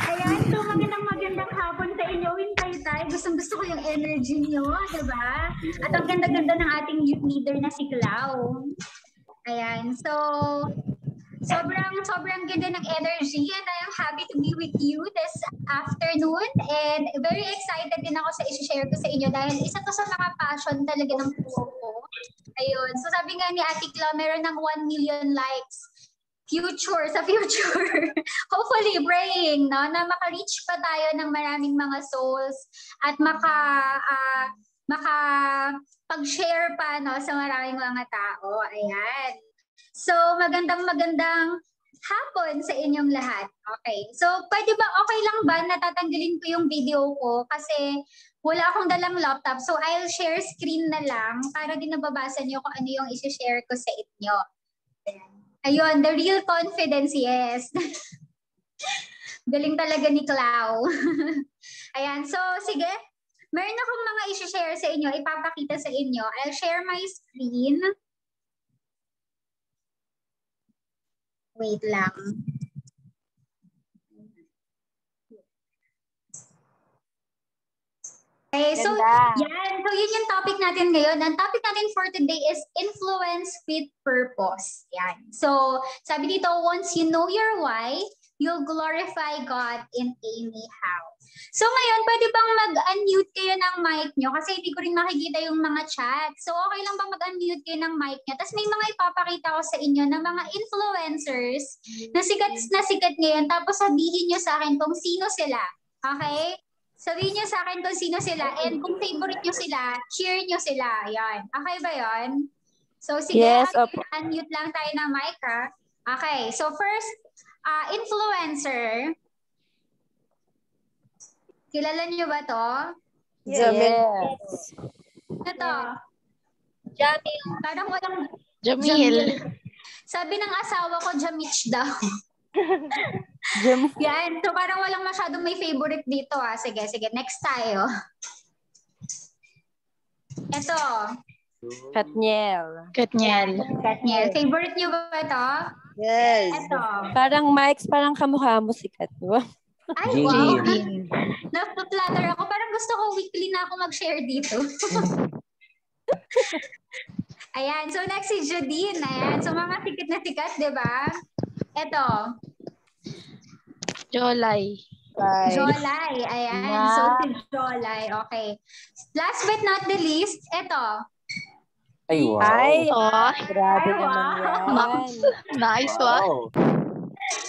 Ayan, so magandang hapon sa inyo. Tay. Gustong-gusto ko yung energy nyo, diba? At ang ganda-ganda ng ating youth leader na si Clau. Ayan, so sobrang ganda ng energy and I am happy to be with you this afternoon and very excited din ako sa i-share ko sa inyo dahil isa to sa mga passion talaga ng puso ko. Ayun, so sabi nga ni Ate Clau, meron ng 1 million likes. Sa future. Hopefully, praying, no? Na maka-reach pa tayo ng maraming mga souls at pag-share pa, no, sa maraming mga tao. Ayan. So, magandang hapon sa inyong lahat. Okay. So, pwede ba, okay lang ba natatanggalin ko yung video ko kasi wala akong dalang laptop. So, I'll share screen na lang para din nababasa niyo kung ano yung isi-share ko sa inyo. Ayan. Ayun, the real confidence, yes. Galing talaga ni Clau. Ayan, so sige. Meron akong mga isi-share sa inyo, ipapakita sa inyo. I'll share my screen. Wait lang. Okay, so yan. So yun yung topic natin ngayon. Ang topic natin for today is influence with purpose. Yan. So sabi dito, once you know your why, you'll glorify God in anyhow. So ngayon, pwede bang mag-unmute kayo ng mic nyo? Kasi hindi ko rin makikita yung mga chat. So okay lang bang mag-unmute kayo ng mic nyo? Tapos may mga ipapakita ko sa inyo ng mga influencers na sikat ngayon. Tapos sabihin nyo sa akin kung sino sila. Okay? Sabihin nyo sa akin kung sino sila and kung favorite nyo sila, cheer nyo sila. Yan. Okay ba yon? So sige, yes, unmute lang tayo ng mic ha. Okay, so first, influencer. Kilala nyo ba to? Yes. Ano to? Jamil. Parang walang... Jamil. Sabi ng asawa ko, Jamich daw. Yan. So parang walang masyadong may favorite dito ah. Sige. Next tayo. Ito. Katniel. Favorite nyo ba ito? Yes. Ito. Parang Mike's, parang kamukha mo si Kat, di ba? Ay, wow. Napaplatter ako. Parang gusto ko weekly na ako mag-share dito. Ayan. So next si Jodine. Ayan. So mga sikat na sikat, di ba? Ito. Jolay. Ayan. So si Jolay. Okay. Last but not the least, ito. Ay, wow. Grabe naman yan. Nice, wow.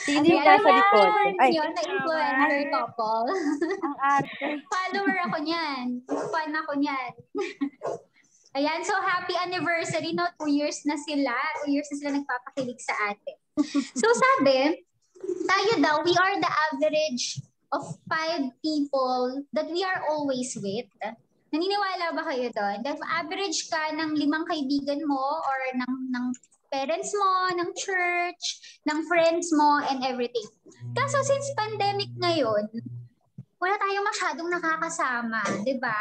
Sino yung nasa likod? Ay, yun, na influencer couple. Ang arte. Follower ako niyan. Fan ako niyan. Ayan, so happy anniversary, no? 2 years na sila. 2 years na sila nagpapakilig sa atin. So sabi, tayo daw, we are the average of 5 people that we are always with. Naniniwala ba kayo doon? That average ka ng 5 kaibigan mo or ng parents mo, ng church, ng friends mo, and everything. Kaso since pandemic ngayon, wala tayong masyadong nakakasama, di ba?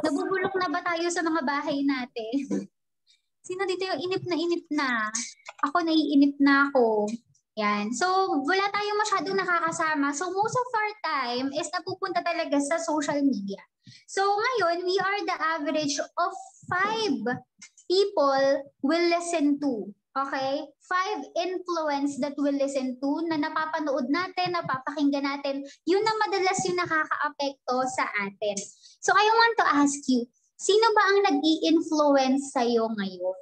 Nabubulok na ba tayo sa mga bahay natin? Sino dito yung inip na? Ako, naiinip na ako. Yan. So, wala tayong masyadong nakakasama. So, most of our time is napupunta talaga sa social media. So, ngayon, we are the average of 5 people will listen to. Okay? 5 influence that we'll listen to na napapanood natin, napapakinggan natin, yun na madalas yung nakaka-apekto sa atin. So I want to ask you, sino ba ang nag-i-influence sa'yo ngayon?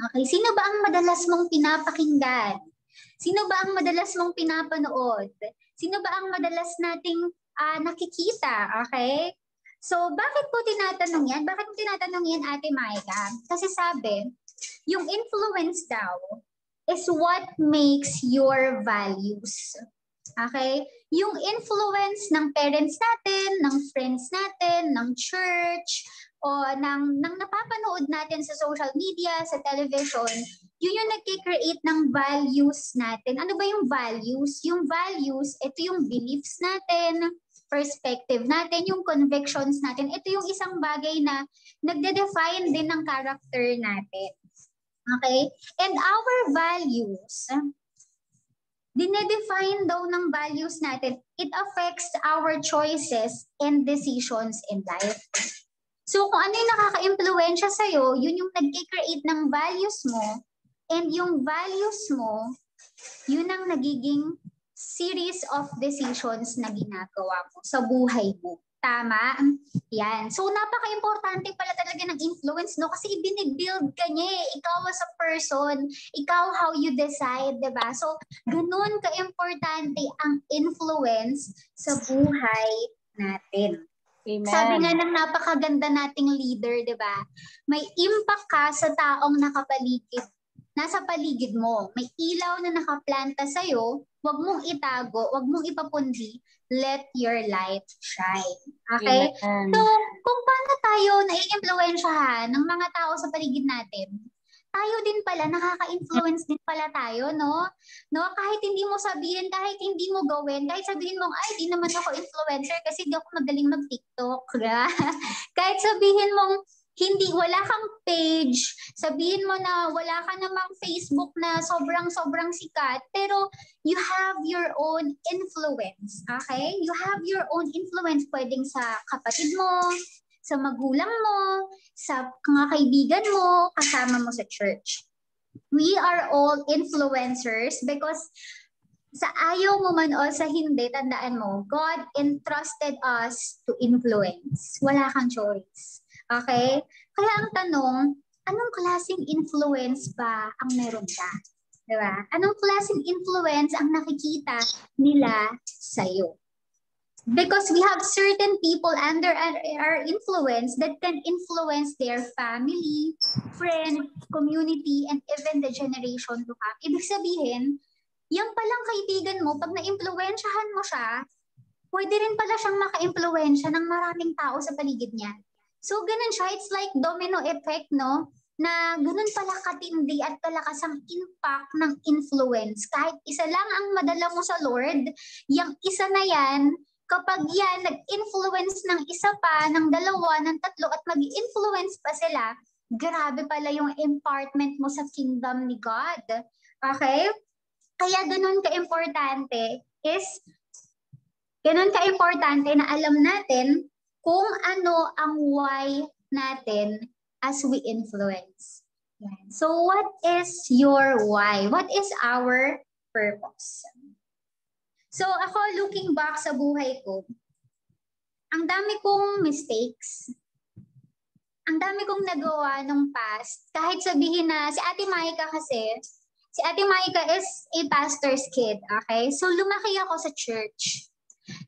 Okay? Sino ba ang madalas mong pinapakinggan? Sino ba ang madalas mong pinapanood? Sino ba ang madalas nating nakikita? Okay? So bakit po tinatanong yan? Bakit mo tinatanong yan, Ate Maika? Kasi sabi, yung influence daw is what makes your values. Okay? Yung influence ng parents natin, ng friends natin, ng church, o ng napapanood natin sa social media, sa television, yun yung nagkikreate ng values natin. Ano ba yung values? Yung values, ito yung beliefs natin, perspective natin, yung convictions natin. Ito yung isang bagay na nagde-define din ng character natin. Okay? And our values dinedefine daw ng values natin. It affects our choices and decisions in life. So kung ano yung nakaka-impluwensya sa'yo, yun yung nag-create ng values mo, and yung values mo, yun ang nagiging series of decisions na ginagawa mo sa buhay mo. Tama? Yan. So, napaka-importante pala talaga ng influence, no? Kasi ibinibuild ka niya eh. Ikaw as a person, ikaw how you decide, diba? So, ganun ka-importante ang influence sa buhay natin. Amen. Sabi nga ng napakaganda nating leader, diba? May impact ka sa taong nasa paligid mo. May ilaw na nakaplanta sa'yo, wag mong itago, wag mong ipapundi, let your light shine. Okay? Amen. So, kung paano tayo nai-impluwensyahan ng mga tao sa paligid natin, tayo din pala, nakaka-influence din pala tayo, no? Kahit hindi mo sabihin, kahit hindi mo gawin, kahit sabihin mo, ay, di naman ako influencer kasi di ako magaling mag-TikTok. Kahit sabihin mong, wala kang page, sabihin mo na wala ka namang Facebook na sobrang sikat, pero you have your own influence, okay? You have your own influence, pwedeng sa kapatid mo, sa magulang mo, sa mga kaibigan mo, kasama mo sa church. We are all influencers because sa ayaw mo man o sa hindi, tandaan mo, God entrusted us to influence. Wala kang choice. Okay? Kaya ang tanong, anong klaseng influence ba ang meron ka? Diba? Anong klaseng influence ang nakikita nila sa'yo? Because we have certain people under our influence that can influence their family, friend, community, and even the generation to come. Ibig sabihin, yung palang kaibigan mo, pag na-influensyahan mo siya, pwede rin pala siyang maka-influensya ng maraming tao sa paligid niya. So, ganun siya. It's like domino effect, no? Na ganun pala katindi at kalakas ang impact ng influence. Kahit isa lang ang madala mo sa Lord, yung isa na yan, kapag yan nag-influence ng isa pa, ng dalawa, ng tatlo, at mag-influence pa sila, grabe pala yung impartment mo sa kingdom ni God. Okay? Kaya ganun ka-importante na alam natin kung ano ang why natin as we influence. Yan. So what is your why? What is our purpose? So ako, looking back sa buhay ko, ang dami kong mistakes. Ang dami kong nagawa nung past. Kahit sabihin na si Ate Maika is a pastor's kid. Okay? So lumaki ako sa church.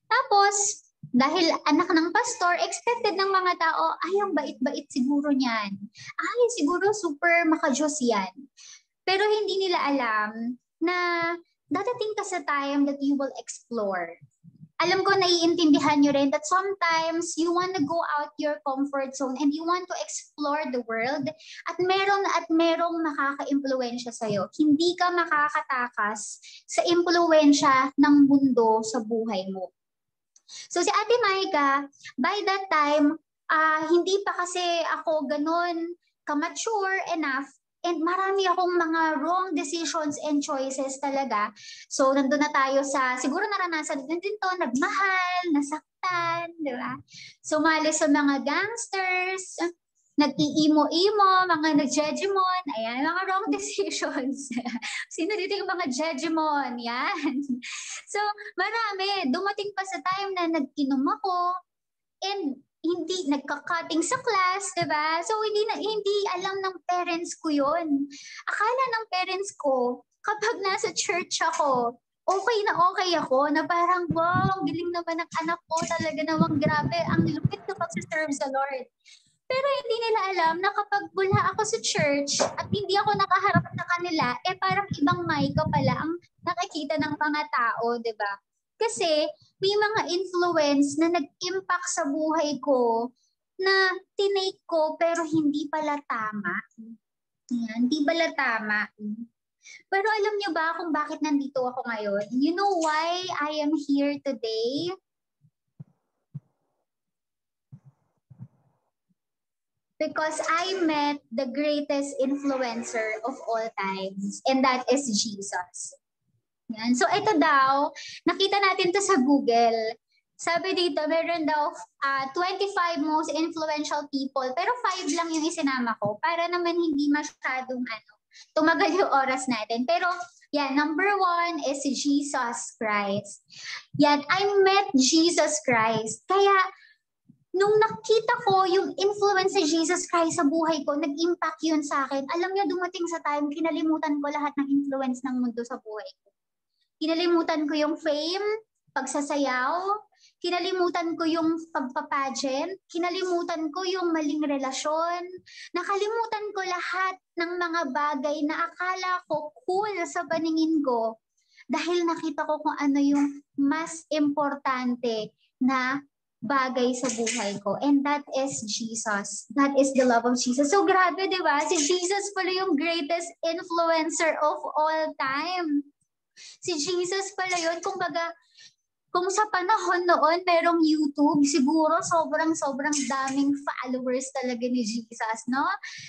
Tapos, dahil anak ng pastor, expected ng mga tao, ay, ang bait-bait siguro niyan. Ay, siguro super makajos yan. Pero hindi nila alam na dadating ka sa time that you will explore. Alam ko, naiintindihan nyo rin that sometimes you want to go out your comfort zone and you want to explore the world at merong makaka-impluwensya sa'yo. Hindi ka makakatakas sa impluwensya ng mundo sa buhay mo. So si Ate Maika, by that time, hindi pa kasi ako ganun ka-mature enough and marami akong mga wrong decisions and choices talaga. So nandun na tayo sa, siguro naranasan din to, nagmahal, nasaktan, di ba? Sumali sa mga gangsters, nag-iimo-imo, mga nag-jejemon, ayan, mga wrong decisions. Sino dito yung mga jejemon? Yan. So, marami. Dumating pa sa time na nag-inom ako and hindi nagka-cutting sa class, diba? So, hindi alam ng parents ko yun. Akala ng parents ko, kapag nasa church ako, okay ako, na parang, wow, galing naman ng anak ko, talaga namang grabe, ang lupit na pag-serve sa Lord. Pero hindi nila alam na kapag wala ako sa church at hindi ako nakaharap na kanila, parang ibang Maika pala ang nakikita ng mga tao, di ba? Kasi may mga influence na nag-impact sa buhay ko na tinake ko pero hindi pala tama. Yan, hindi pala tama. Pero alam niyo ba kung bakit nandito ako ngayon? You know why I am here today? Because I met the greatest influencer of all times, and that is Jesus. Yan. So ito daw, nakita natin to sa Google. Sabi dito, meron daw 25 most influential people, pero 5 lang yung isinama ko para naman hindi masyadong tumagal yung oras natin. Pero yan, number 1 is si Jesus Christ. Yan, I met Jesus Christ. Kaya nung nakita ko yung influence ni Jesus Christ sa buhay ko, nag-impact yun sa akin. Alam niyo, dumating sa time, kinalimutan ko lahat ng influence ng mundo sa buhay ko. Kinalimutan ko yung fame, pagsasayaw, kinalimutan ko yung pagpapageant, kinalimutan ko yung maling relasyon, nakalimutan ko lahat ng mga bagay na akala ko cool sa paningin ko dahil nakita ko kung ano yung mas importante na bagay sa buhay ko. And that is Jesus. That is the love of Jesus. So grabe, di ba? Si Jesus pala yung greatest influencer of all time. Si Jesus pala yun. Kung sa panahon noon merong YouTube, siguro sobrang daming followers talaga ni Jesus, no?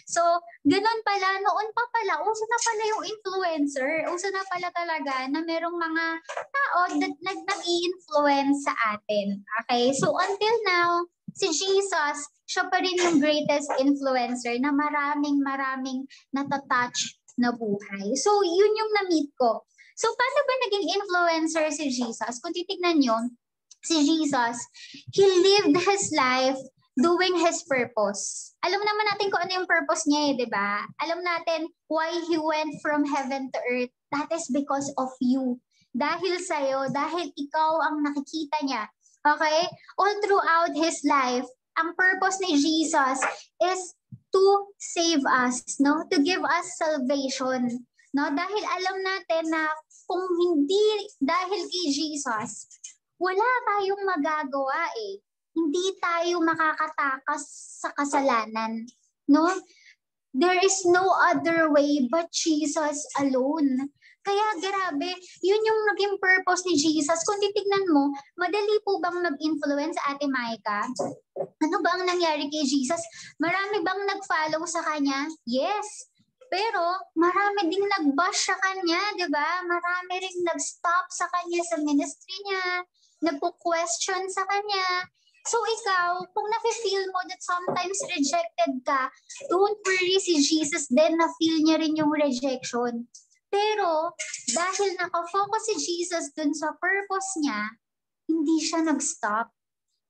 So, ganun pala, noon pa pala, uso na pala yung influencer. Uso na pala talaga na merong mga tao na nag-i-influence sa atin. Okay? So, until now, si Jesus, siya pa rin yung greatest influencer na maraming natatouch na buhay. So, yun yung na-meet ko. So, paano ba naging influencer si Jesus? Kung titignan nyo, si Jesus, he lived his life doing his purpose. Alam naman natin kung ano yung purpose niya di ba? Alam natin why he went from heaven to earth. That is because of you. Dahil sa'yo, dahil ikaw ang nakikita niya. Okay? All throughout his life, ang purpose ni Jesus is to save us, no? To give us salvation. No, dahil alam natin na kung hindi dahil kay Jesus, wala tayong magagawa eh. Hindi tayo makakatakas sa kasalanan. No? There is no other way but Jesus alone. Kaya grabe, yun yung naging purpose ni Jesus. Kung titignan mo, madali po bang mag-influence Ate Maika? Ano ba ang nangyari kay Jesus? Marami bang nag-follow sa kanya? Yes. Pero marami ding nag-bash sa kanya, di ba? Marami ring nag-stop sa kanya sa ministry niya, nagpo-question sa kanya. So ikaw, kung nafe-feel mo that sometimes rejected ka, don't worry, si Jesus din na-feel niya rin yung rejection. Pero dahil nakafocus si Jesus dun sa purpose niya, hindi siya nag-stop.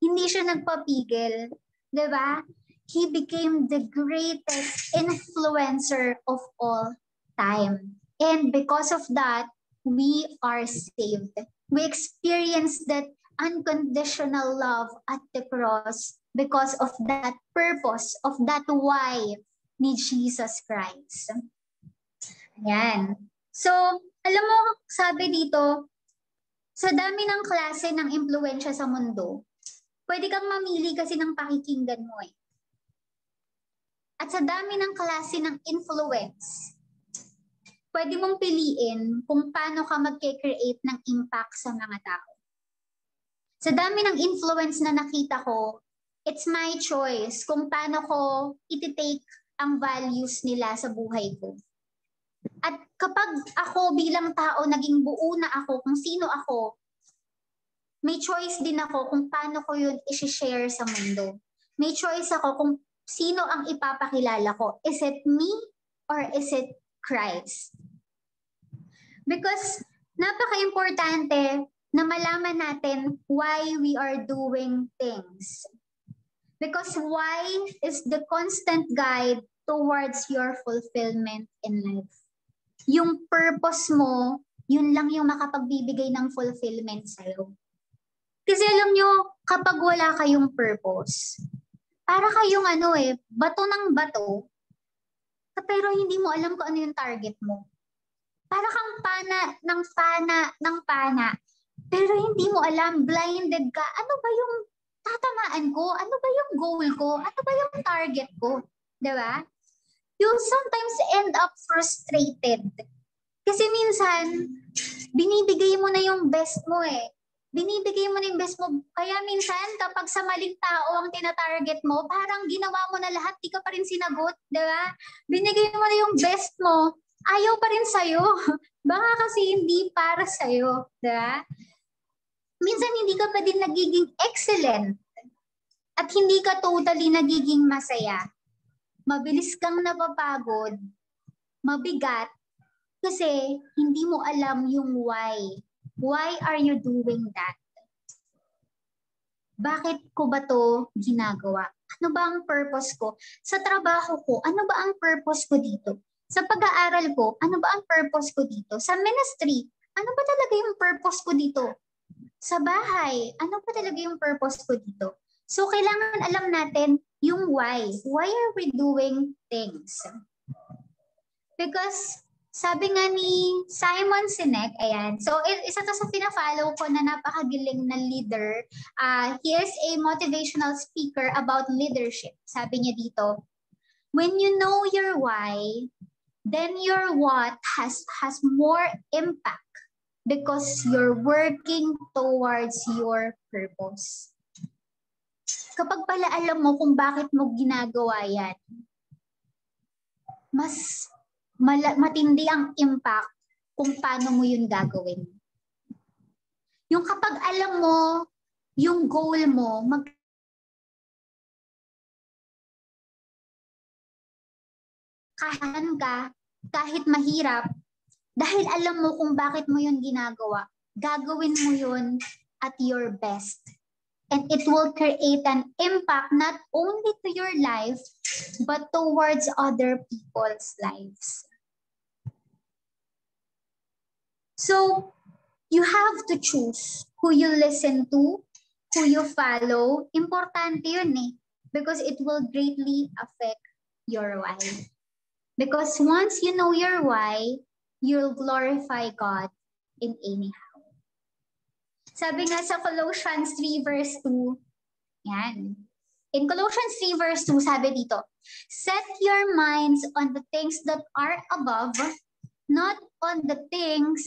Hindi siya nagpapigil. Di ba? He became the greatest influencer of all time. And because of that, we are saved. We experience that unconditional love at the cross because of that purpose, of that why ni Jesus Christ. Ayan. So, alam mo, sabi dito, sa dami ng klase ng impluensya sa mundo, pwede kang mamili kasi ng pakikinggan mo eh. At sa dami ng klase ng influence, pwede mong piliin kung paano ka mag-create ng impact sa mga tao. Sa dami ng influence na nakita ko, it's my choice kung paano ko iti-take ang values nila sa buhay ko. At kapag ako bilang tao, naging buo na ako kung sino ako, may choice din ako kung paano ko yun i-share sa mundo. May choice ako kung sino ang ipapakilala ko? Is it me or is it Christ? Because napaka-importante na malaman natin why we are doing things. Because why is the constant guide towards your fulfillment in life. Yung purpose mo, yun lang yung makapagbibigay ng fulfillment sa'yo. Kasi alam nyo, kapag wala kayong purpose, para kayong bato ng bato, pero hindi mo alam kung ano yung target mo. Para kang pana, pero hindi mo alam, blinded ka, ano ba yung tatamaan ko? Ano ba yung goal ko? Ano ba yung target ko? Diba? You sometimes end up frustrated. Kasi minsan, binibigay mo na yung best mo eh. Binibigay mo na yung best mo. Kaya minsan, kapag sa maling tao ang tinatarget mo, parang ginawa mo na lahat, di ka pa rin sinagot, di ba? Binigay mo na yung best mo, ayaw pa rin sa'yo. Baka kasi hindi para sa'yo. Diba? Minsan hindi ka pa din nagiging excellent at hindi ka totally nagiging masaya. Mabilis kang napapagod, mabigat, kasi hindi mo alam yung why. Why are you doing that? Bakit ko ba to ginagawa? Ano ba ang purpose ko? Sa trabaho ko, ano ba ang purpose ko dito? Sa pag-aaral ko, ano ba ang purpose ko dito? Sa ministry, ano ba talaga yung purpose ko dito? Sa bahay, ano ba talaga yung purpose ko dito? So, kailangan alam natin yung why. Why are we doing things? Because, sabi nga ni Simon Sinek, ayan, so isa to sa pina-follow ko na napakagiling na leader. He is a motivational speaker about leadership. Sabi niya dito, when you know your why, then your what has more impact because you're working towards your purpose. Kapag pala alam mo kung bakit mo ginagawa yan, mas matindi ang impact kung paano mo yun gagawin. Yung kapag alam mo yung goal mo, kahan ka, kahit mahirap, dahil alam mo kung bakit mo yun ginagawa, gagawin mo yun at your best. And it will create an impact not only to your life, but towards other people's lives. So, you have to choose who you listen to, who you follow. Importante yun eh. Because it will greatly affect your why. Because once you know your why, you'll glorify God in anyhow. Sabi nga sa Colossians 3 verse 2, yan. In Colossians 3 verse 2, sabi dito, set your minds on the things that are above, not on the things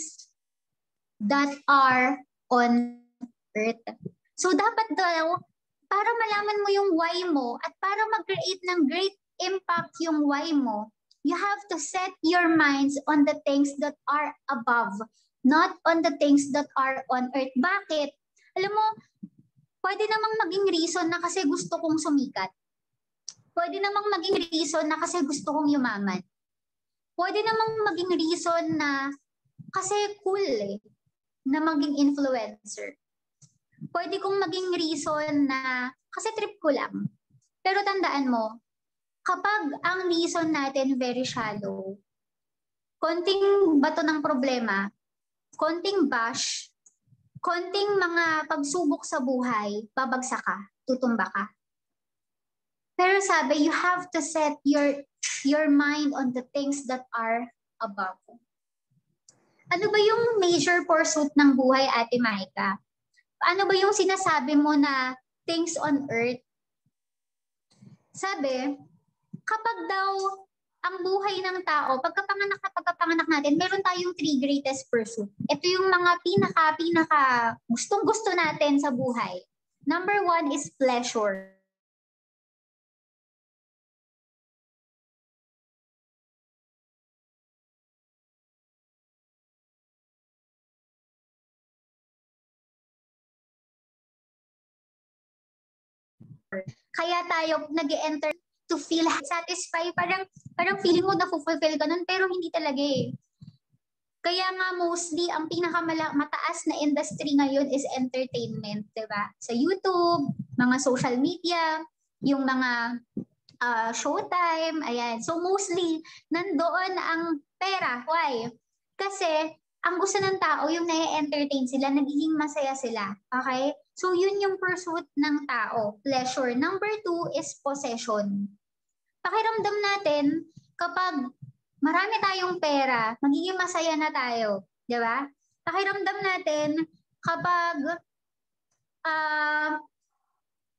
that are on earth. So dapat daw, para malaman mo yung why mo at para mag-create ng great impact yung why mo, you have to set your minds on the things that are above, not on the things that are on earth. Bakit? Alam mo, pwede namang maging reason na kasi gusto kong sumikat. Pwede namang maging reason na kasi gusto kong yumaman. Pwede namang maging reason na kasi cool eh, na maging influencer. Pwede kong maging reason na kasi trip ko lang. Pero tandaan mo, kapag ang reason natin very shallow, konting bato ng problema, konting bash, konting mga pagsubok sa buhay, babagsak ka, tutumba ka. Pero sabi, you have to set your mind on the things that are above. Ano ba yung major pursuit ng buhay, Ate Maika? Ano ba yung sinasabi mo na things on earth? Sabi, kapag daw ang buhay ng tao, pagkapanganak natin, meron tayong 3 greatest pursuit. Ito yung mga pinaka gustong-gusto natin sa buhay. Number 1 is pleasure. Kaya tayo nag-enter to feel satisfied. Parang feeling mo na-fulfill ka nun, pero hindi talaga eh. Kaya nga mostly, ang pinakamataas na industry ngayon is entertainment, diba? Sa YouTube, mga social media, yung mga showtime, ayan. So mostly, nandoon ang pera. Why? Kasi, ang gusto ng tao, yung na-entertain sila, nagiging masaya sila. Okay? So, yun yung pursuit ng tao. Pleasure. Number 2 is possession. Pakiramdam natin, kapag marami tayong pera, magiging masaya na tayo. Di ba? Pakiramdam natin, kapag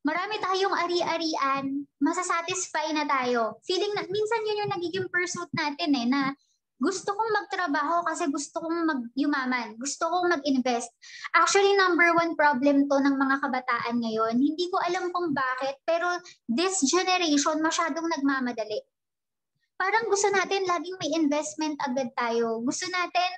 marami tayong ari-arian, masasatisfy na tayo. Feeling na, minsan yun yung nagiging pursuit natin eh, na gusto kong magtrabaho kasi gusto kong magyumaman. Gusto kong mag-invest. Actually, number 1 problem to ng mga kabataan ngayon. Hindi ko alam kung bakit, pero this generation masyadong nagmamadali. Parang gusto natin laging may investment agad tayo. Gusto natin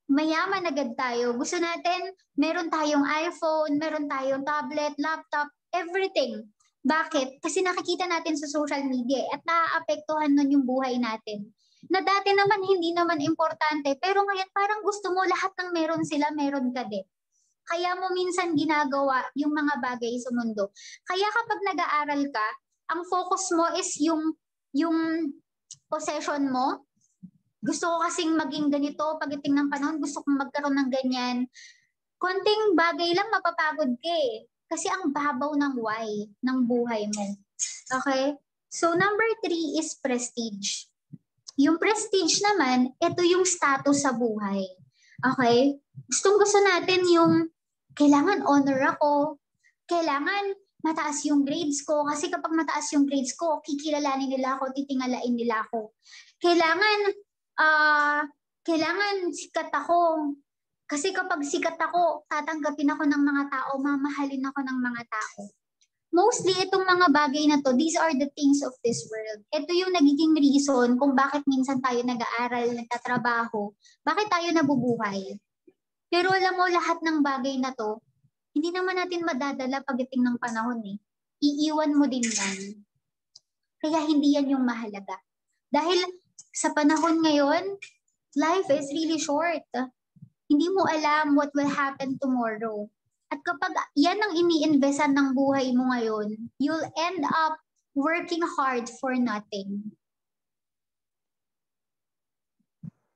mayaman agad tayo. Gusto natin meron tayong iPhone, meron tayong tablet, laptop, everything. Bakit? Kasi nakikita natin sa social media at naaapektuhan nun yung buhay natin. Na dati naman hindi naman importante, pero ngayon parang gusto mo lahat ng meron sila, meron ka din. Kaya mo minsan ginagawa yung mga bagay sa mundo. Kaya kapag nag-aaral ka, ang focus mo is yung possession mo. Gusto ko kasing maging ganito pagdating ng panahon, gusto kong magkaroon ng ganyan. Konting bagay lang mapapagod ka eh. Kasi ang babaw ng why ng buhay mo. Okay? So number 3 is prestige. Yung prestige naman, ito yung status sa buhay. Okay? Gusto natin yung kailangan honor ako, kailangan mataas yung grades ko, kasi kapag mataas yung grades ko, kikilalanin nila ako, titingalain nila ako. Kailangan sikat ako, kasi kapag sikat ako, tatanggapin ako ng mga tao, mamahalin ako ng mga tao. Mostly, itong mga bagay na to, these are the things of this world. Ito yung nagiging reason kung bakit minsan tayo nag-aaral, nagtatrabaho, bakit tayo nabubuhay. Pero alam mo, lahat ng bagay na to, hindi naman natin madadala pagdating ng panahon eh. Iiwan mo din yan. Kaya hindi yan yung mahalaga. Dahil sa panahon ngayon, life is really short. Hindi mo alam what will happen tomorrow. At kapag yan ang ini-investan ng buhay mo ngayon, you'll end up working hard for nothing.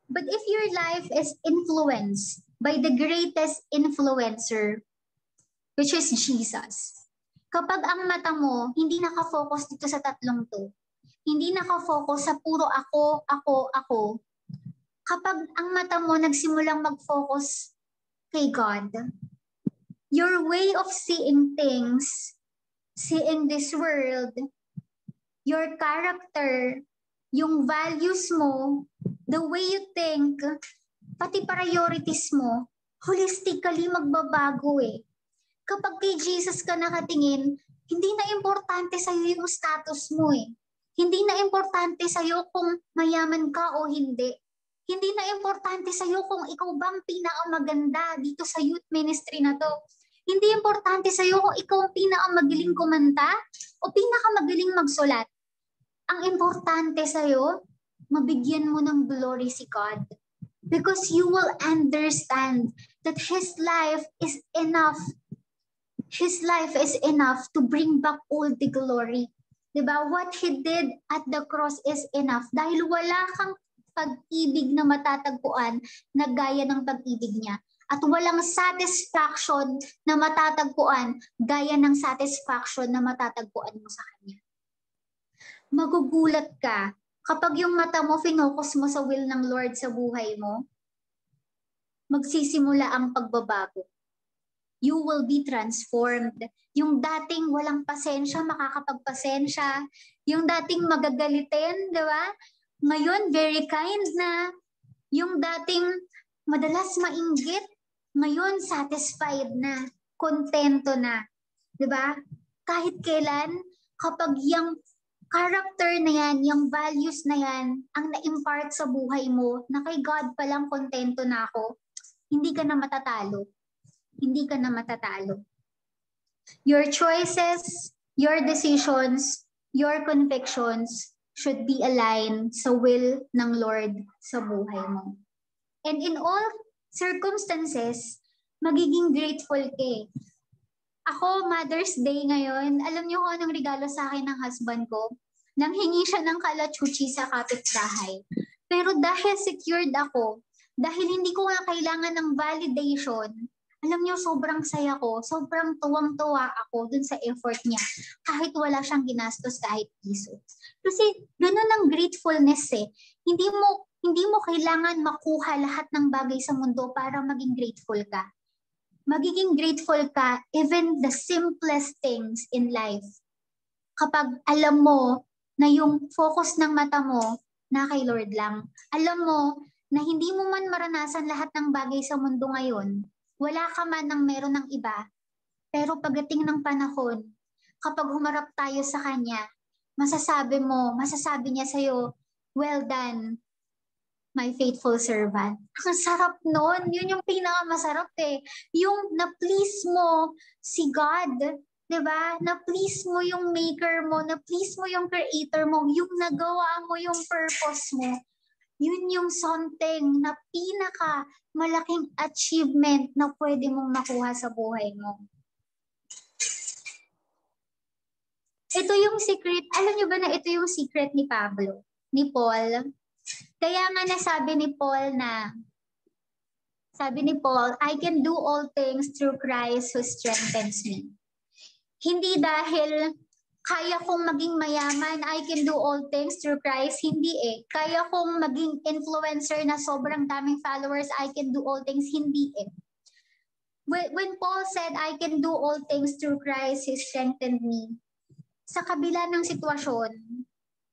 But if your life is influenced by the greatest influencer, which is Jesus. Kapag ang mata mo, hindi nakafocus dito sa tatlong to, hindi nakafocus sa puro ako, kapag ang mata mo nagsimulang mag-focus kay God, your way of seeing things, seeing this world, your character, yung values mo, the way you think, pati priorities mo, holistically magbabago eh. Kapag kay Jesus ka nakatingin, hindi na importante sa'yo yung status mo eh. Hindi na importante sa'yo kung mayaman ka o hindi. Hindi na importante sa'yo kung ikaw bang pinakamaganda dito sa youth ministry na to. Hindi importante sa'yo kung ikaw ang pinakamagaling kumanta o pinakamagaling magsulat. Ang importante sa'yo, mabigyan mo ng glory si God. Because you will understand that His life is enough. His life is enough to bring back all the glory. Diba? What He did at the cross is enough. Dahil wala kang pag-ibig na matatagpuan na gaya ng pag-ibig niya. At walang satisfaction na matatagpuan gaya ng satisfaction na matatagpuan mo sa Kanya. Magugulat ka kapag yung mata mo, finokus mo sa will ng Lord sa buhay mo, magsisimula ang pagbabago. You will be transformed. Yung dating walang pasensya, makakapagpasensya. Yung dating magagalitin, di ba? Ngayon, very kind na. Yung dating madalas mainggit, ngayon satisfied na, kontento na. Di ba? Kahit kailan, kapag yung character na yan, yung values na yan, ang na-impart sa buhay mo, na kay God palang kontento na ako, hindi ka na matatalo. Hindi ka na matatalo. Your choices, your decisions, your convictions should be aligned sa will ng Lord sa buhay mo. And in all circumstances, magiging grateful ka. Ako, Mother's Day ngayon, alam niyo kung anong regalo sa akin ng husband ko? Nanghingi siya ng kalachuchi sa kapitbahay. Pero dahil secured ako, dahil hindi ko nga kailangan ng validation, alam niyo, sobrang saya ko, sobrang tuwang-tuwa ako dun sa effort niya, kahit wala siyang ginastos kahit piso. Kasi gano'n ang gratefulness eh. Hindi mo kailangan makuha lahat ng bagay sa mundo para maging grateful ka. Magiging grateful ka even the simplest things in life. Kapag alam mo na yung focus ng mata mo na kay Lord lang, alam mo na hindi mo man maranasan lahat ng bagay sa mundo ngayon, wala ka man ng meron ng iba, pero pagdating ng panahon, kapag humarap tayo sa Kanya, masasabi niya sa'yo, well done, my faithful servant. Ang sarap nun. Yun yung pinakamasarap eh. Yung na-please mo si God. Diba? Na-please mo yung maker mo. Na-please mo yung creator mo. Yung nagawa mo yung purpose mo. Yun yung something na pinaka malaking achievement na pwede mong makuha sa buhay mo. Ito yung secret. Alam niyo ba na ito yung secret ni Pablo? Ni Paul? Kaya nga nasabi ni Paul I can do all things through Christ who strengthens me. Hindi dahil kaya kong maging mayaman, I can do all things through Christ. Hindi eh. Kaya kong maging influencer na sobrang daming followers, I can do all things. Hindi eh. When Paul said, I can do all things through Christ, He strengthened me. Sa kabila ng sitwasyon,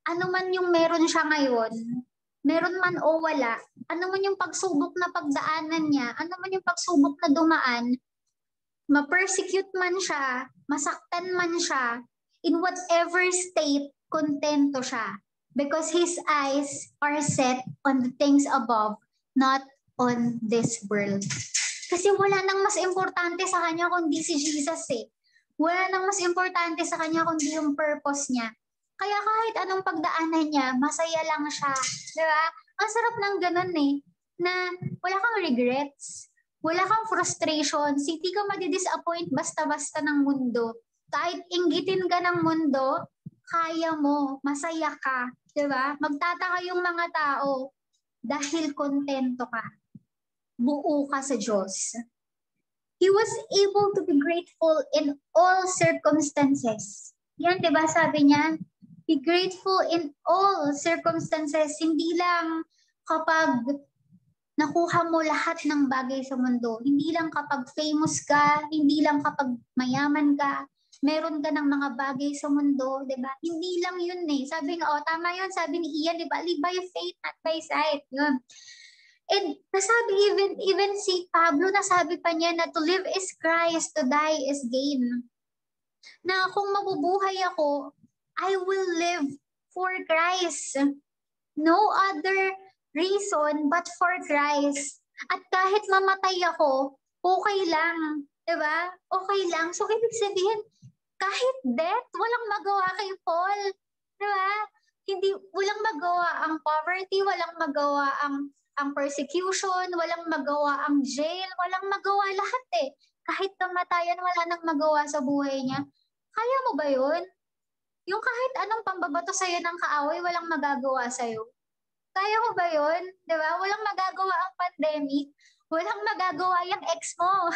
ano man yung meron siya ngayon, meron man o wala, ano man yung pagsubok na pagdaanan niya, ano man yung pagsubok na dumaan, ma-persecute man siya, masaktan man siya, in whatever state, kontento siya. Because his eyes are set on the things above, not on this world. Kasi wala nang mas importante sa kanya kundi si Jesus eh. Wala nang mas importante sa kanya kundi yung purpose niya. Kaya kahit anong pagdaanan niya, masaya lang siya. Diba? Ang sarap ng ganun eh, na wala kang regrets, wala kang frustrations, hindi ka madidisappoint basta-basta ng mundo. Kahit inggitin ka ng mundo, kaya mo, masaya ka. Diba? Magtataka yung mga tao dahil kontento ka. Buo ka sa Diyos. He was able to be grateful in all circumstances. Yan, diba sabi niya? Be grateful in all circumstances. Hindi lang kapag nakuha mo lahat ng bagay sa mundo. Hindi lang kapag famous ka, hindi lang kapag mayaman ka, meron ka ng mga bagay sa mundo, di ba? Hindi lang yun eh. Sabi nga, tama yun, sabi ni Ian, di ba? Live by faith, not by sight. Yun. And nasabi, even si Pablo, nasabi pa niya na to live is Christ, to die is gain. Na kung mabubuhay ako, I will live for Christ. No other reason but for Christ. At kahit mamatay ako, okay lang. Diba? Okay lang. So, ibig sabihin, kahit death, walang magawa kay Paul. Diba? Walang magawa ang poverty, walang magawa ang persecution, walang magawa ang jail, walang magawa lahat eh. Kahit kamatayan, wala nang magawa sa buhay niya. Kaya mo ba yun? Yung kahit anong pambabato sa'yo ng kaaway, walang magagawa sa'yo. Kaya mo ba yun? Diba? Walang magagawa ang pandemic. Walang magagawa yung ex mo.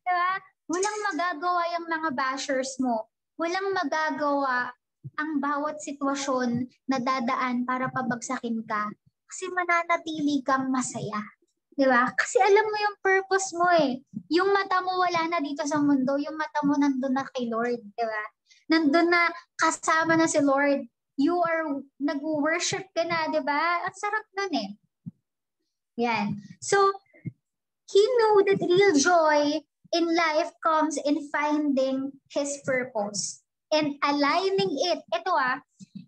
Diba? Walang magagawa yung mga bashers mo. Walang magagawa ang bawat sitwasyon na dadaan para pabagsakin ka. Kasi mananatili kang masaya. Diba? Kasi alam mo yung purpose mo eh. Yung mata mo wala na dito sa mundo. Yung mata mo nandun na kay Lord. Diba? Nandun na kasama na si Lord. You are nag-worship ka na, di ba? Ang sarap nun eh. Yan. So, he knew that real joy in life comes in finding his purpose and aligning it. Ito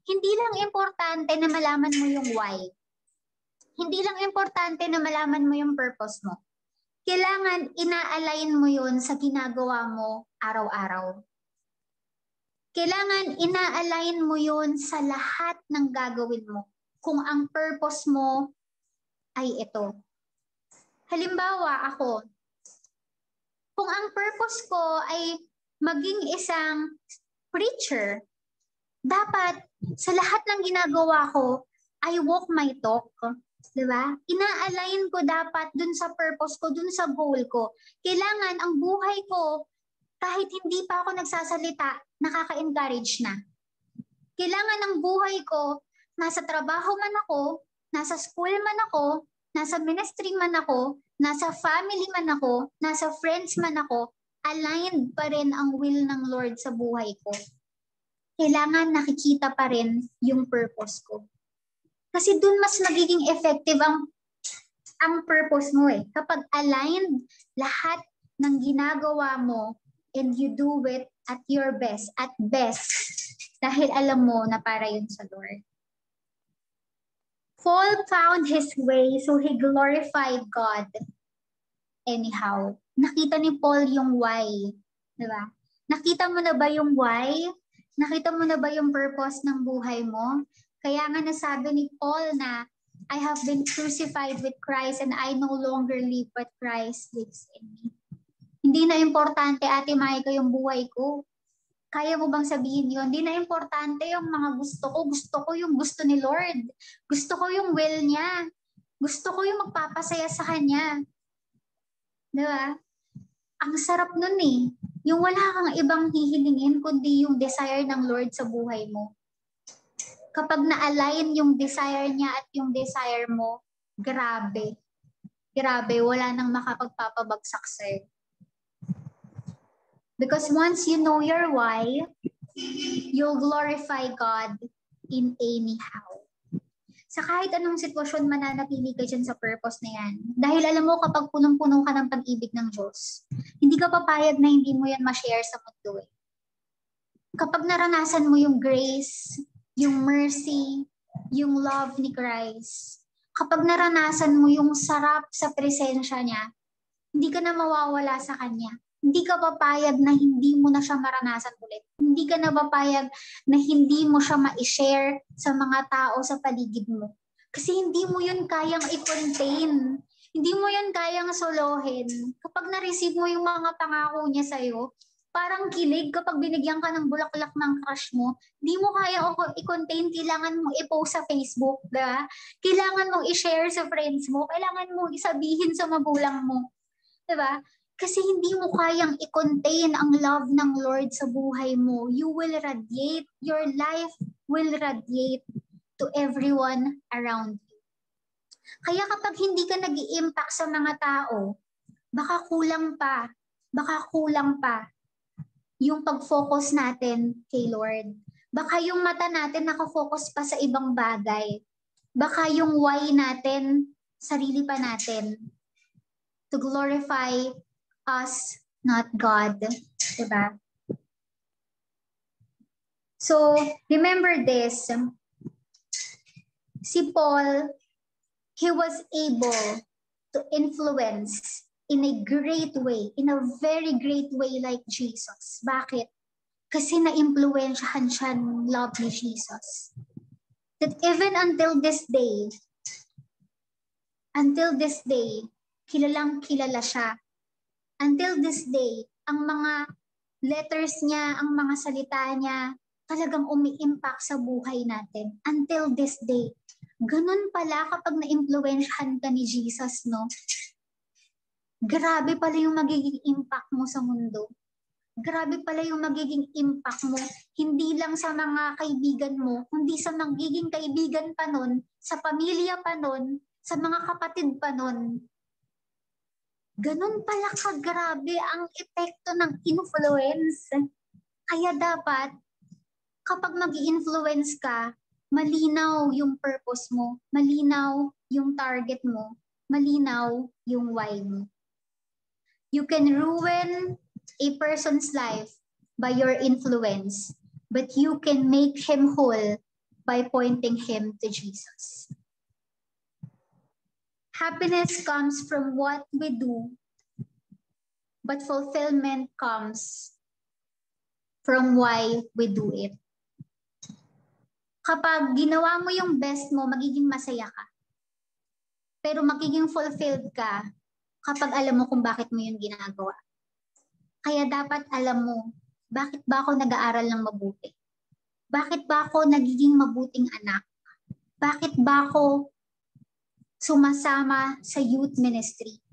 hindi lang importante na malaman mo yung why. Hindi lang importante na malaman mo yung purpose mo. Kailangan ina-align mo yun sa ginagawa mo araw-araw. Kailangan ina-align mo yun sa lahat ng gagawin mo. Kung ang purpose mo ay ito. Halimbawa, ako, kung ang purpose ko ay maging isang preacher, dapat sa lahat ng ginagawa ko, I walk my talk. Diba? Ina-align ko dapat dun sa purpose ko, dun sa goal ko. Kailangan ang buhay ko, kahit hindi pa ako nagsasalita, nakaka-encourage na. Kailangan ng buhay ko, nasa trabaho man ako, nasa school man ako, nasa ministry man ako, nasa family man ako, nasa friends man ako, aligned pa rin ang will ng Lord sa buhay ko. Kailangan nakikita pa rin yung purpose ko. Kasi dun mas magiging effective ang purpose mo eh. Kapag aligned lahat ng ginagawa mo, and you do it at your best, dahil alam mo na para yun sa Lord. Paul found his way, so he glorified God. Anyhow, nakita ni Paul yung why. Diba? Nakita mo na ba yung why? Nakita mo na ba yung purpose ng buhay mo? Kaya nga nasabi ni Paul na, I have been crucified with Christ and I no longer live but Christ lives in me. Hindi na importante, Ate Maika, yung buhay ko. Kaya mo bang sabihin yun? Hindi na importante yung mga gusto ko. Gusto ko yung gusto ni Lord. Gusto ko yung will niya. Gusto ko yung magpapasaya sa Kanya. Diba? Ang sarap nun eh. Yung wala kang ibang hihilingin kundi yung desire ng Lord sa buhay mo. Kapag na-align yung desire niya at yung desire mo, grabe. Grabe, wala nang makapagpapabagsak sa'yo. Because once you know your why, you'll glorify God in anyhow. Sa kahit anong sitwasyon, mananatili ka dyan sa purpose na yan. Dahil alam mo, kapag punong-puno ka ng pag-ibig ng Diyos, hindi ka papayag na hindi mo yan ma-share sa mundo eh. Kapag naranasan mo yung grace, yung mercy, yung love ni Christ, kapag naranasan mo yung sarap sa presensya niya, hindi ka na mawawala sa Kanya. Hindi ka papayag na hindi mo na siya maranasan ulit. Hindi ka na papayag na hindi mo siya ma-share sa mga tao sa paligid mo. Kasi hindi mo yun kayang i-contain. Hindi mo yun kayang solohin. Kapag na-receive mo yung mga pangako niya sa'yo, parang kilig kapag binigyan ka ng bulaklak ng crush mo, hindi mo kaya i-contain, kailangan mong i-post sa Facebook, diba? Kailangan mong i-share sa friends mo, kailangan mong isabihin sa magulang mo. Diba? Kasi hindi mo kayang i-contain ang love ng Lord sa buhay mo. You will radiate. Your life will radiate to everyone around you. Kaya kapag hindi ka nag-i-impact sa mga tao, baka kulang pa. Baka kulang pa yung pag-focus natin kay Lord. Baka yung mata natin nakafocus pa sa ibang bagay. Baka yung why natin, sarili pa natin. To glorify us, not God. Diba? So, remember this. Si Paul, he was able to influence in a great way, in a very great way like Jesus. Bakit? Kasi na-influensyahan siya ng love ni Jesus. That even until this day, kilalang kilala siya. Until this day, ang mga letters niya, ang mga salita niya, talagang umi-impact sa buhay natin. Until this day. Ganun pala kapag na-influensyahan ka ni Jesus, no? Grabe pala yung magiging impact mo sa mundo. Grabe pala yung magiging impact mo. Hindi lang sa mga kaibigan mo, kundi sa magiging kaibigan pa nun, sa pamilya pa nun, sa mga kapatid pa nun. Ganun pala kagrabe ang epekto ng influence. Kaya dapat, kapag mag-i-influence ka, malinaw yung purpose mo, malinaw yung target mo, malinaw yung why mo. You can ruin a person's life by your influence, but you can make him whole by pointing him to Jesus. Happiness comes from what we do, but fulfillment comes from why we do it. Kapag ginawa mo yung best mo, magiging masaya ka. Pero magiging fulfilled ka kapag alam mo kung bakit mo yung ginagawa. Kaya dapat alam mo, bakit ba ako nag-aaral ng mabuti? Bakit ba ako nagiging mabuting anak? Bakit ba ako sumasama sa youth ministry?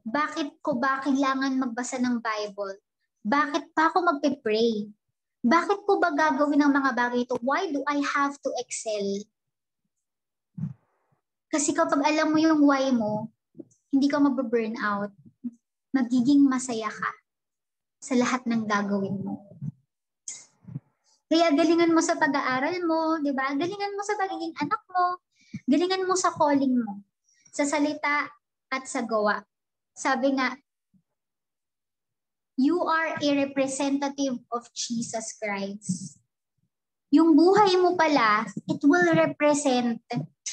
Bakit ko ba kailangan magbasa ng Bible? Bakit pa ako magpe-pray? Bakit ko ba gagawin ang mga bagay ito? Why do I have to excel? Kasi kapag alam mo yung why mo, hindi ka mababurn out. Magiging masaya ka sa lahat ng gagawin mo. Kaya galingan mo sa pag-aaral mo, di ba? Galingan mo sa pagiging anak mo. Galingan mo sa calling mo. Sa salita at sa gawa. Sabi nga, you are a representative of Jesus Christ. yung buhay mo pala, it will represent,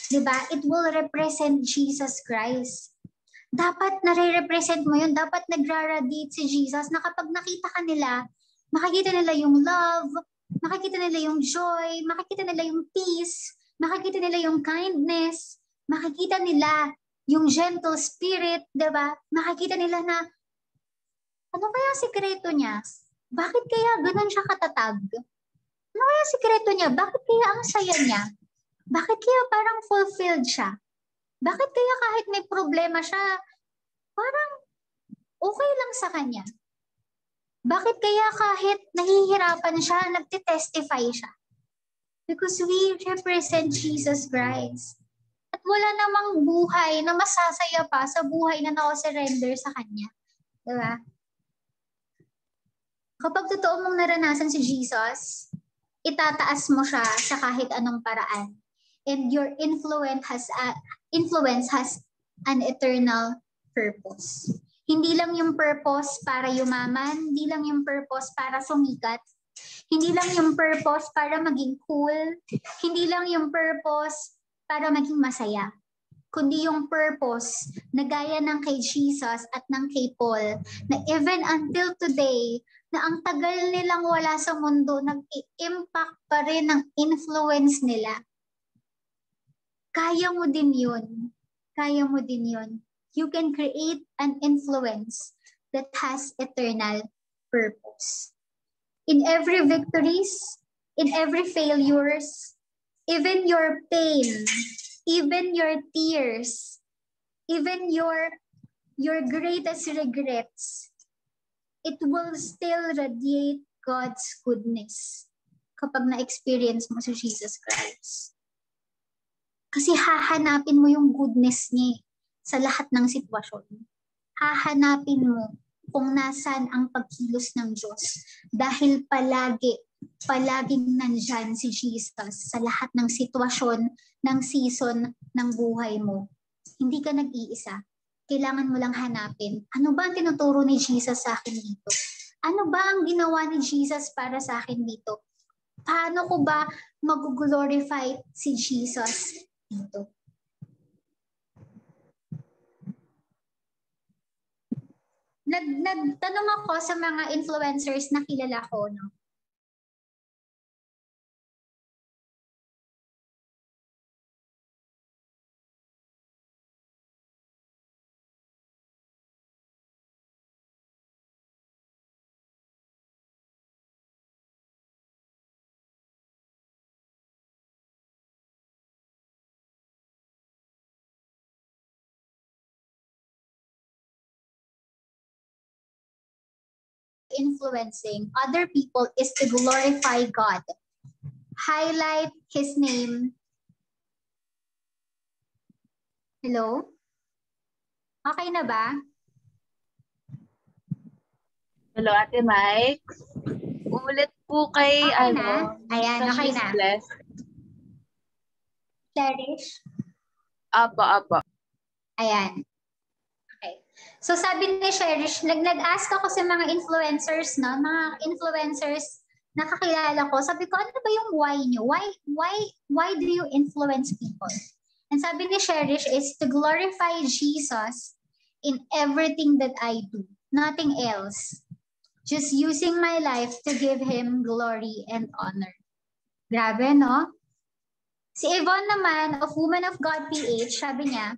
di ba? It will represent Jesus Christ. Dapat nare-represent mo yun. Dapat nagra-radiate si Jesus na kapag nakita ka nila, makikita nila yung love, makikita nila yung joy, makikita nila yung peace, makikita nila yung kindness, makikita nila yung gentle spirit, di ba? Makikita nila na, ano kaya sikreto niya? Bakit kaya ganun siya katatag? Ano kaya sikreto niya? Bakit kaya ang saya niya? Bakit kaya parang fulfilled siya? Bakit kaya kahit may problema siya, parang okay lang sa kanya? Bakit kaya kahit nahihirapan siya, nagtitestify siya? Because we represent Jesus Christ. At wala namang buhay na masasaya pa sa buhay na nakasurrender sa kanya. Diba? Kapag totoo mong naranasan si Jesus, itataas mo siya sa kahit anong paraan. And your influence has an eternal purpose. Hindi lang yung purpose para yumaman, hindi lang yung purpose para sumikat, hindi lang yung purpose para maging cool, hindi lang yung purpose para maging masaya, kundi yung purpose na gaya ng kay Jesus at ng kay Paul, na even until today, na ang tagal nilang wala sa mundo, nag-i-impact pa rin ang influence nila. Kaya mo din yun. Kaya mo din yun. You can create an influence that has eternal purpose. In every victories, in every failures, even your pain, even your tears, even your greatest regrets, it will still radiate God's goodness kapag na-experience mo si Jesus Christ. Kasi hahanapin mo yung goodness niya sa lahat ng sitwasyon. Hahanapin mo kung nasaan ang pagkilos ng Diyos. Dahil palaging nandyan si Jesus sa lahat ng sitwasyon, ng season ng buhay mo. Hindi ka nag-iisa. Kailangan mo lang hanapin, ano ba ang tinuturo ni Jesus sa akin dito? Ano ba ang ginawa ni Jesus para sa akin dito? Paano ko ba mag-glorify si Jesus dito? Nagtanong ako sa mga influencers na kilala ko, no? Influencing other people is to glorify God. Highlight His name. Hello? Okay na ba? Hello, Ate Mike. Umulit po kay, Okay na? Ayan, okay Miss na. Bless. Cherish? Apo. Ayan. Okay. So sabi ni Cherish, nag-ask ako sa mga influencers, no? Mga influencers na kakilala ko. Sabi ko, ano ba yung why nyo? Why do you influence people? And sabi ni Cherish is to glorify Jesus in everything that I do. Nothing else. Just using my life to give Him glory and honor. Grabe, no? Si Yvonne naman, of Woman of God PH, sabi niya,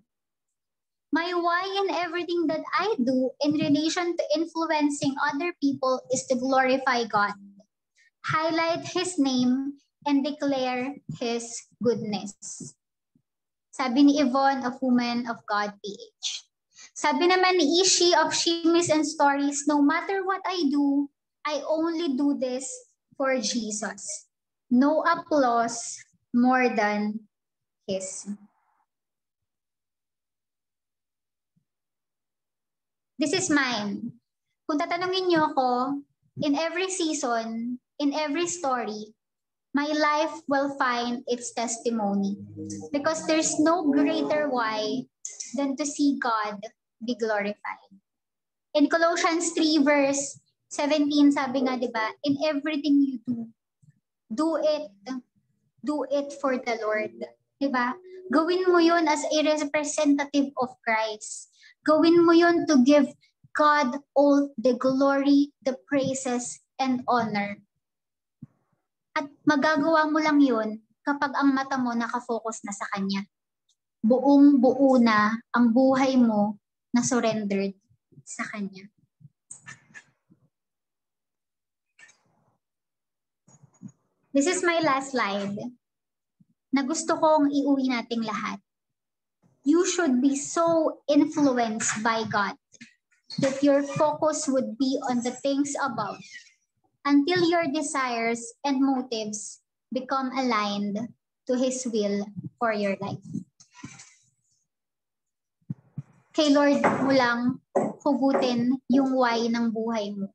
my why in everything that I do in relation to influencing other people is to glorify God, highlight His name, and declare His goodness. Sabi ni Yvonne of Woman of God PH. Sabi naman ni Ishi of Shimis and Stories, no matter what I do, I only do this for Jesus. No applause more than His. This is mine. Kung tatanungin niyo ako, in every season, in every story, my life will find its testimony. Because there's no greater why than to see God be glorified. In Colossians 3 verse 17, sabi nga, di ba, in everything you do, Do it. Do it for the Lord. Diba? Gawin mo yun as a representative of Christ. Gawin mo yun to give God all the glory, the praises, and honor. At magagawa mo lang yun kapag ang mata mo nakafocus na sa Kanya. Buong-buo na ang buhay mo na surrendered sa Kanya. This is my last slide na gusto kong iuwi nating lahat. You should be so influenced by God that your focus would be on the things above until your desires and motives become aligned to His will for your life. Kay Lord mo lang hugutin yung why ng buhay mo.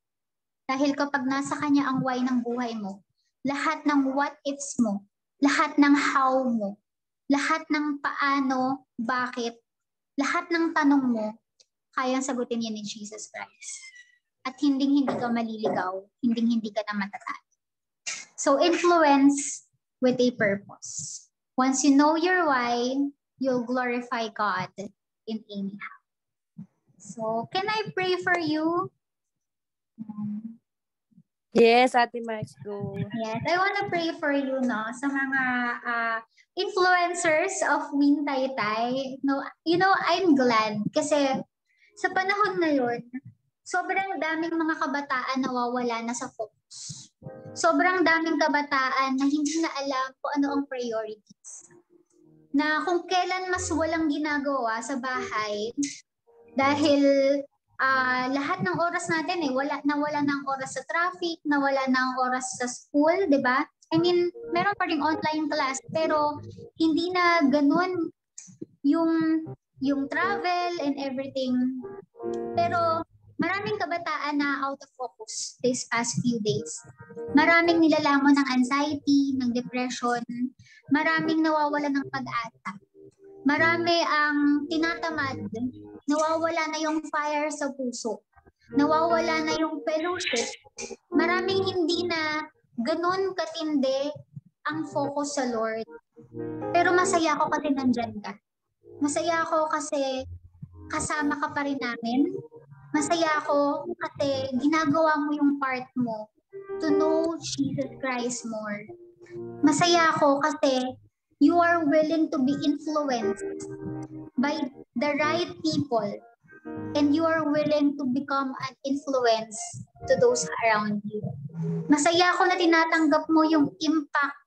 Dahil kapag nasa Kanya ang why ng buhay mo, lahat ng what ifs mo, lahat ng how mo, lahat ng paano, bakit, lahat ng tanong mo, kayang sagutin yan ni Jesus Christ. At hindi ka maliligaw, hindi ka na matatalo. So influence with a purpose. Once you know your why, you'll glorify God in anyhow. So can I pray for you? Yes, Ate Max, go. Yes, I want to pray for you, no, sa mga influencers of Win Taytay. No, you know, I'm glad kasi sa panahon ngayon, sobrang daming mga kabataan nawawala na sa focus. Sobrang daming kabataan na hindi na alam kung ano ang priorities. Na kung kailan mas walang ginagawa sa bahay dahil lahat ng oras natin nawala ng oras sa traffic, nawala ng oras sa school, 'di ba? I mean, meron pa ring online class pero hindi na ganun yung travel and everything. Pero maraming kabataan na out of focus these past few days. Maraming nilalamon ng anxiety, ng depression, maraming nawawala ng pag-asa. Marami ang tinatamad, nawawala na yung fire sa puso, nawawala na yung fellowship. Maraming hindi na ganun katindi ang focus sa Lord. Pero masaya ako kasi nandyan ka. Masaya ako kasi kasama ka pa rin namin. Masaya ako kasi ginagawa mo yung part mo to know Jesus Christ more. Masaya ako kasi you are willing to be influenced by the right people and you are willing to become an influence to those around you. Masaya ako na tinatanggap mo yung impact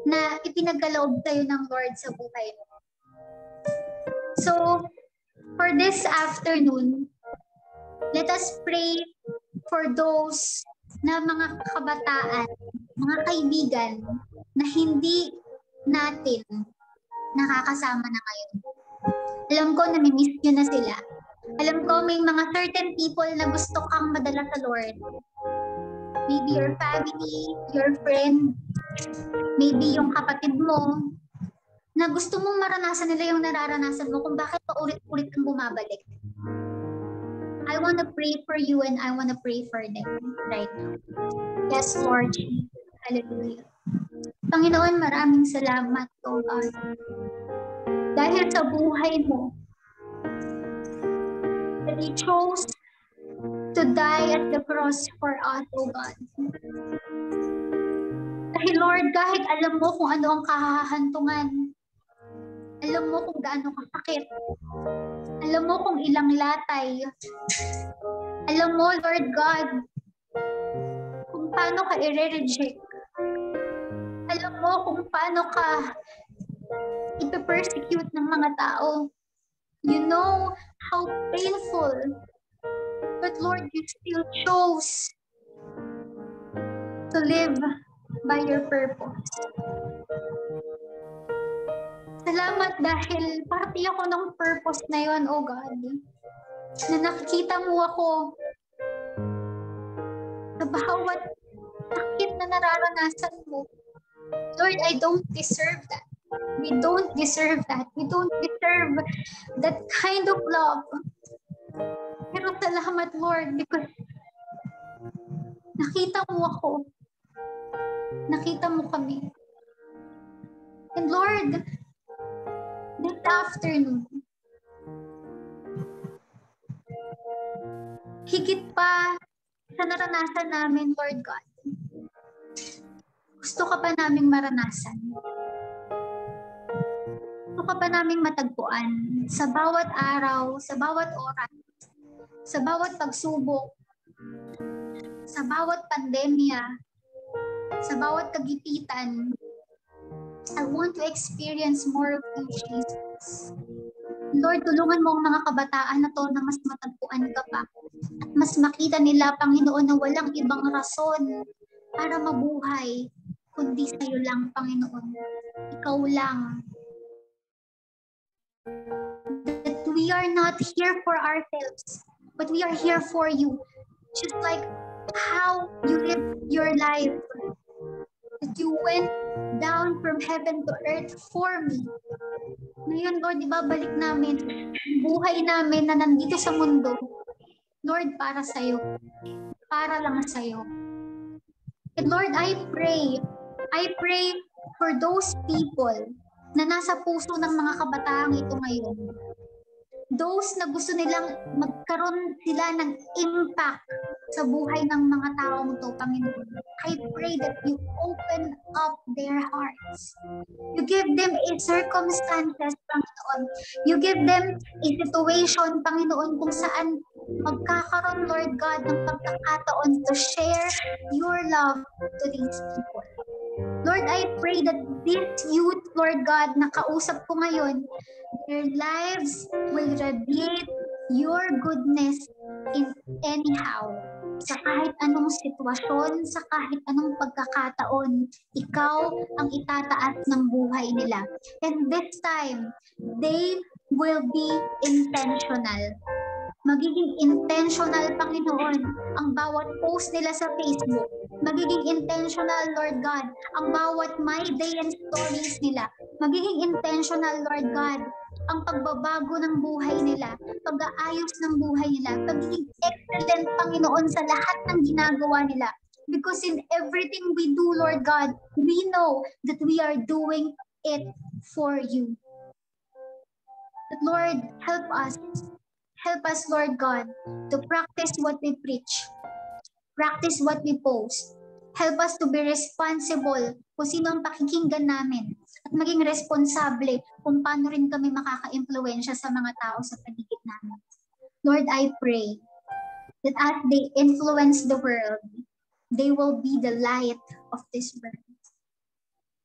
na ipinagkaloob tayo ng Lord sa buhay mo. So, for this afternoon, let us pray for those na mga kabataan, mga kaibigan na hindi natin nakakasama na ngayon. Alam ko, nami-miss nyo na sila. Alam ko, may mga certain people na gusto kang madala sa Lord. Maybe your family, your friend, maybe yung kapatid mo, na gusto mong maranasan nila yung nararanasan mo kung bakit paulit-ulit kang bumabalik. I want to pray for you and I want to pray for them right now. Yes, Lord Jesus. Hallelujah. Panginoon, maraming salamat, O God. Dahil sa buhay mo, that you chose to die at the cross for us, O God. Dahil Lord, kahit alam mo kung ano ang kahahantungan, alam mo kung gaano kasakit, alam mo kung ilang latay, alam mo, Lord God, kung paano ka i-reject, alam mo kung paano ka ipe-persecute ng mga tao. You know how painful. But Lord, you still chose to live by your purpose. Salamat dahil parte ako ng purpose na yun, O God. Na nakikita mo ako sa bawat sakit na nararanasan mo. Lord, I don't deserve that. We don't deserve that. We don't deserve that kind of love. Pero salamat, Lord, because nakita mo ako nakita mo kami. And Lord, this afternoon, higit pa sa naranasan namin, Lord God, gusto ka pa naming maranasan. Gusto ka pa naming matagpuan sa bawat araw, sa bawat oras, sa bawat pagsubok, sa bawat pandemya, sa bawat kagipitan. I want to experience more of you, Jesus. Lord, tulungan mo ang mga kabataan na to na mas matagpuan ka pa. At mas makita nila, Panginoon, na walang ibang rason para mabuhay, kundi sa'yo lang, Panginoon. Ikaw lang. That we are not here for ourselves, but we are here for you. Just like how you lived your life. That you went down from heaven to earth for me. Ngayon, Lord, ibabalik namin buhay namin na nandito sa mundo. Lord, para sa'yo. Para lang sa'yo. And Lord, I pray for those people na nasa puso ng mga kabataang ito ngayon. Those na gusto nilang magkaroon sila ng impact sa buhay ng mga taong to, Panginoon. I pray that you open up their hearts. You give them a circumstances, Panginoon. You give them a situation, Panginoon, kung saan magkakaroon, Lord God, ng pagkakataon to share your love to these people. Lord, I pray that this youth, Lord God, na kausap ko ngayon, their lives will radiate your goodness in anyhow. Sa kahit anong sitwasyon, sa kahit anong pagkakataon, ikaw ang itataas ng buhay nila. And this time, they will be intentional. Magiging intentional, Panginoon, ang bawat post nila sa Facebook. Magiging intentional, Lord God, ang bawat my day and stories nila. Magiging intentional, Lord God, ang pagbabago ng buhay nila, pag-aayos ng buhay nila, pagiging excellent, Panginoon, sa lahat ng ginagawa nila. Because in everything we do, Lord God, we know that we are doing it for you. But Lord, help us. Help us, Lord God, to practice what we preach. Practice what we post. Help us to be responsible kung sino ang pakikinggan namin at maging responsable kung paano rin kami makaka-impluwensya sa mga tao sa paligid namin. Lord, I pray that as they influence the world, they will be the light of this world.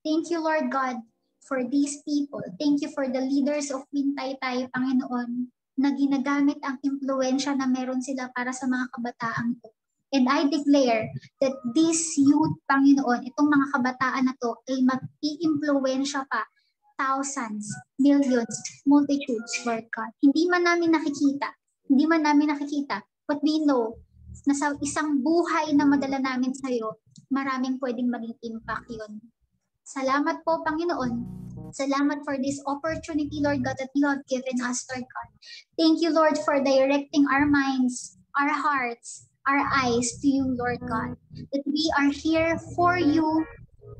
Thank you, Lord God, for these people. Thank you for the leaders of Wintaytay, Panginoon, na ginagamit ang impluwensya na meron sila para sa mga kabataang ito. And I declare that this youth, Panginoon, itong mga kabataan na to ay mag-i-impluwensya pa thousands, millions, multitudes, Lord God. Hindi man namin nakikita, but we know na sa isang buhay na madala namin sa'yo, maraming pwedeng maging impact yun. Salamat po, Panginoon. Salamat for this opportunity, Lord God, that you have given us, Lord God. Thank you, Lord, for directing our minds, our hearts, our eyes to you, Lord God. That we are here for you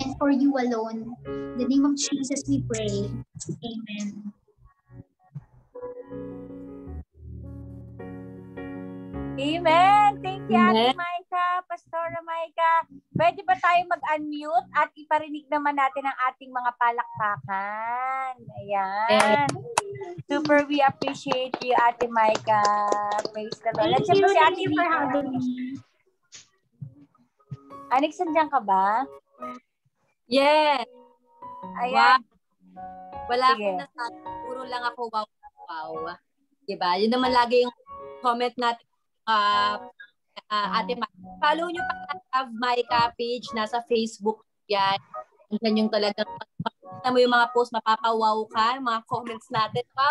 and for you alone. In the name of Jesus we pray. Amen. Amen! Thank you, Ate Maika, Pastora Maika. Pwede ba tayo mag-unmute at iparinig naman natin ang ating mga palakpakan? Ayan. Super, we appreciate you, Ate Maika. Praise the Lord. Thank you for having me. Anix, nandiyan ka ba? Yes. Ayan. Wala Sige. akong nasabi. Puro lang ako wow. Diba? Yun naman lagi yung comment natin. Ate Maika. Follow nyo pa Have Maika page. Nasa Facebook yan. Yan yung talagang makikita mo yung mga post, mapapawaw ka, mga comments natin. Wow!